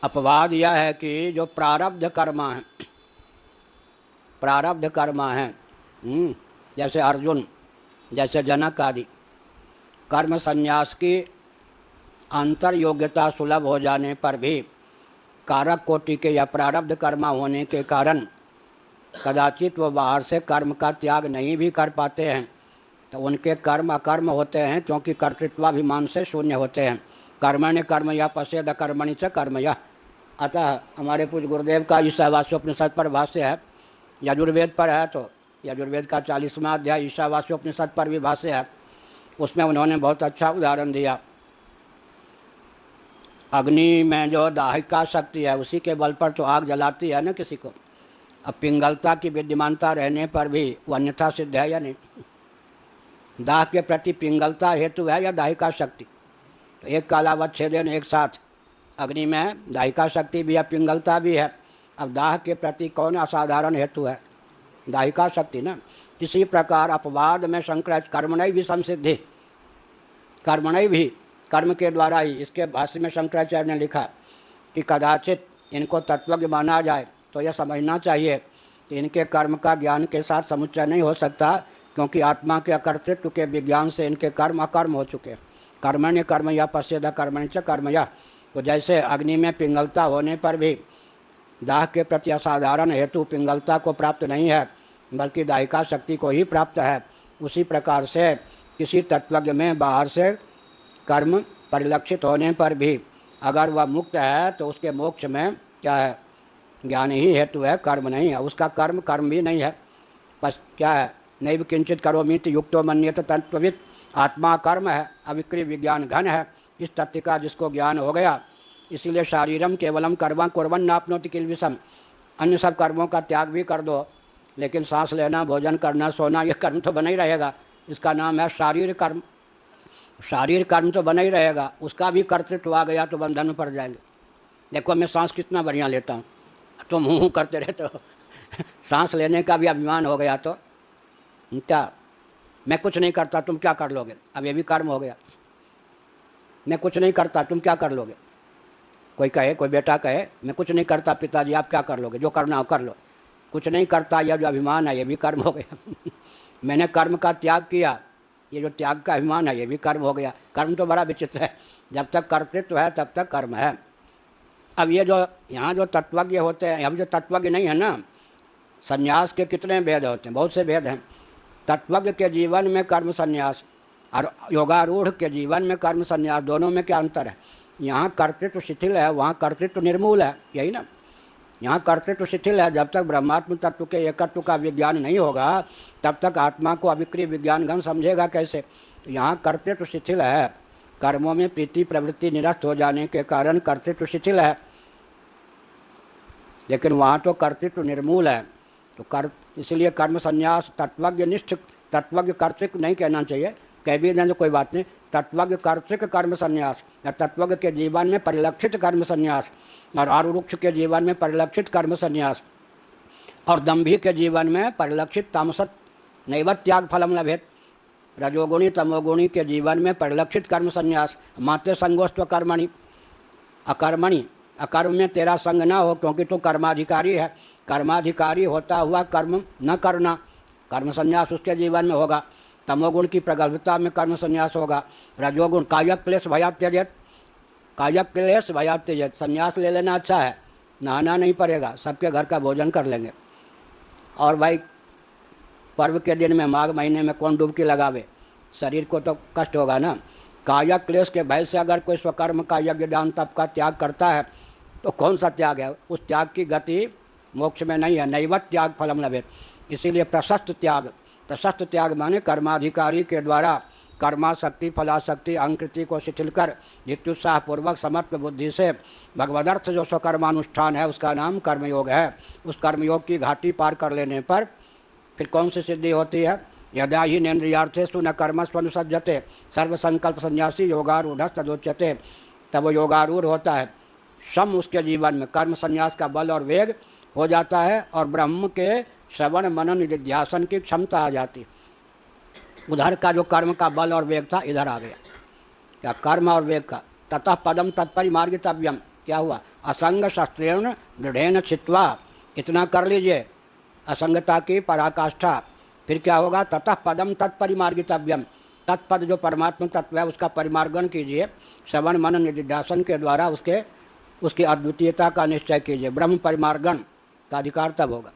अपवाद यह है कि जो प्रारब्ध कर्म है, जैसे अर्जुन, जैसे जनक आदि, कर्म संन्यास की अंतर योग्यता सुलभ हो जाने पर भी कारक कोटि के या प्रारब्ध कर्म होने के कारण कदाचित वो बाहर से कर्म का त्याग नहीं भी कर पाते हैं, तो उनके कर्म अकर्म होते हैं, क्योंकि कर्तृत्वाभिमान से शून्य होते हैं। कर्मण्य कर्म या पश्येद कर्मणि च कर्म या। अतः हमारे पूज्य गुरुदेव का ईशावास्योपनिषद पर भाष्य है, यजुर्वेद पर है, तो यजुर्वेद का 40वां अध्याय ईशावास्योपनिषद पर भी भाष्य है। उसमें उन्होंने बहुत अच्छा उदाहरण दिया। अग्नि में जो दाहिका शक्ति है, उसी के बल पर तो आग जलाती है ना किसी को। अब पिंगलता की विद्यमानता रहने पर भी वो अन्यथा सिद्ध है या नहीं? दाह के प्रति पिंगलता हेतु है या दाहिका शक्ति? तो एक कालावच्छेदन एक साथ, अग्नि में दाहिका शक्ति भी है, पिंगलता भी है। अब दाह के प्रति कौन असाधारण हेतु है? दाहिका शक्ति ना। इसी प्रकार अपवाद में शंकराचार्य कर्मणि भी संसिद्धि, कर्मणि भी, कर्म के द्वारा ही। इसके भाष्य में शंकराचार्य ने लिखा कि कदाचित इनको तत्वज्ञ माना जाए तो यह समझना चाहिए कि इनके कर्म का ज्ञान के साथ समुच्चय नहीं हो सकता, क्योंकि आत्मा के अकर्तृत्व के विज्ञान से इनके कर्म अकर्म हो चुके। कर्मण्य कर्म या पश्येद कर्मणि च कर्म या। तो जैसे अग्नि में पिंगलता होने पर भी दाह के प्रति असाधारण हेतु पिंगलता को प्राप्त नहीं है, बल्कि दाहिका शक्ति को ही प्राप्त है, उसी प्रकार से किसी तत्वज्ञ में बाहर से कर्म परिलक्षित होने पर भी अगर वह मुक्त है तो उसके मोक्ष में क्या है? ज्ञान ही हेतु है, कर्म नहीं है। उसका कर्म भी नहीं है, बस क्या है? नैव किंचित करोमीति युक्तो मन्यते तत्त्ववित्। आत्मा कर्म है, अविक्रिय विज्ञान घन है। इस तथ्य का जिसको ज्ञान हो गया, इसीलिए शारीरम केवलम कर्म कुर्वन् नाप्नोति किल्बिषम्। अन्य सब कर्मों का त्याग भी कर दो, लेकिन सांस लेना, भोजन करना, सोना, ये कर्म तो बना ही रहेगा। इसका नाम है शारीरिक कर्म। शारीरिक कर्म तो बना ही रहेगा, उसका भी कर्तृत्व आ गया तो बंधन में पड़ जाएंगे। देखो मैं सांस कितना बढ़िया लेता हूँ, तुम हूँ करते रहते हो। सांस लेने का भी अभिमान हो गया तो क्या? मैं कुछ नहीं करता, तुम क्या कर लोगे? अब ये भी कर्म हो गया। मैं कुछ नहीं करता, तुम क्या कर लोगे? कोई कहे, कोई बेटा कहे मैं कुछ नहीं करता पिताजी, आप क्या कर लोगे? जो करना हो कर लो। कुछ नहीं करता, यह जो अभिमान है ये भी कर्म हो गया। मैंने कर्म का त्याग किया, ये जो त्याग का अभिमान है ये भी कर्म हो गया। कर्म तो बड़ा विचित्र है, जब तक कर्तृत्व है तब तक कर्म है। अब ये जो यहाँ जो तत्वज्ञ होते हैं, अब जो तत्वज्ञ नहीं है ना, संन्यास के कितने भेद होते हैं? बहुत से भेद हैं। तत्वज्ञ के जीवन में कर्म संन्यास और योगारूढ़ के जीवन में कर्म संन्यास, दोनों में क्या अंतर है? यहाँ कर्तृत्व शिथिल है, वहाँ कर्तृत्व निर्मूल है, यही ना। यहाँ कर्तृत्व शिथिल है, जब तक ब्रह्मात्म तत्व के एकत्व का विज्ञान नहीं होगा तब तक आत्मा को अविक्रिय विज्ञान घन समझेगा कैसे? तो यहाँ कर्तृत्व शिथिल है, कर्मों में प्रीति प्रवृत्ति निरस्त हो जाने के कारण कर्तृत्व शिथिल है, लेकिन वहाँ तो कर्तृत्व निर्मूल है। तो इसलिए कर्म संन्यास तत्वज्ञ निष्ठ, तत्वज्ञ कर्तृक नहीं कहना चाहिए, कह भी दें तो कोई बात नहीं। तत्वज्ञ कर्तृक कर्म संन्यास, या तत्वज्ञ के जीवन में परिलक्षित कर्म संन्यास, और आरुरुक्ष के जीवन में परिलक्षित कर्म संन्यास, और दंभी के जीवन में परिलक्षित तामसत नैव त्याग फलम लभेत। रजोगुणी तमोगुणी के जीवन में परिलक्षित कर्म संन्यास। माते संगोस्त्व कर्मणि अकर्मणि, अकर्म में तेरा संग ना हो, क्योंकि तू कर्माधिकारी है। कर्माधिकारी होता हुआ कर्म न करना, कर्म संन्यास उसके जीवन में होगा। तमोगुण की प्रगल्भता में कर्म संन्यास होगा। रजोगुण कायक क्लेश भयात् त्यजेत्, कायक क्लेश भयात् त्यजेत्। संन्यास ले लेना अच्छा है, नहाना नहीं पड़ेगा, सबके घर का भोजन कर लेंगे। और भाई पर्व के दिन में, माघ महीने में कौन डुबकी लगावे? शरीर को तो कष्ट होगा ना। कायक क्लेश के भय से अगर कोई स्वकर्म का यज्ञ दान तप का त्याग करता है तो कौन सा त्याग है? उस त्याग की गति मोक्ष में नहीं है। नैव त्याग फलम लभेत। इसीलिए प्रशस्त त्याग, प्रशस्त त्याग माने कर्माधिकारी के द्वारा कर्माशक्ति फलाशक्ति अहंकृति को शिथिल कर नित्युत्साहपूर्वक समर्थ बुद्धि से भगवदर्थ जो स्वकर्मानुष्ठान है उसका नाम कर्मयोग है। उस कर्मयोग की घाटी पार कर लेने पर फिर कौन सी सिद्धि होती है? यदा ही नेन्द्रियार्थेषु न कर्मस्वनुसज्जते सर्वसंकल्प संन्यासी योगारूढ़ तदोच्यते। तब वो योगारूढ़ होता है, सम उसके जीवन में कर्म संन्यास का बल और वेग हो जाता है, और ब्रह्म के श्रवण मनन निधिध्यासन की क्षमता आ जाती। उधर का जो कर्म का बल और वेग था इधर आ गया, क्या कर्म और वेग का। ततः पदम तत्परिमार्गितव्यम, क्या हुआ? असंग शस्त्रेण दृढ़ेन छित्वा, इतना कर लीजिए असंगता की पराकाष्ठा। फिर क्या होगा? ततः पदम तत्परिमार्गितव्यम, तत्पद जो परमात्मा तत्व है उसका परिमार्गन कीजिए, श्रवण मन निधिध्यासन के द्वारा उसकी अद्वितीयता का निश्चय कीजिए। ब्रह्म परिमार्गन का अधिकार तब होगा।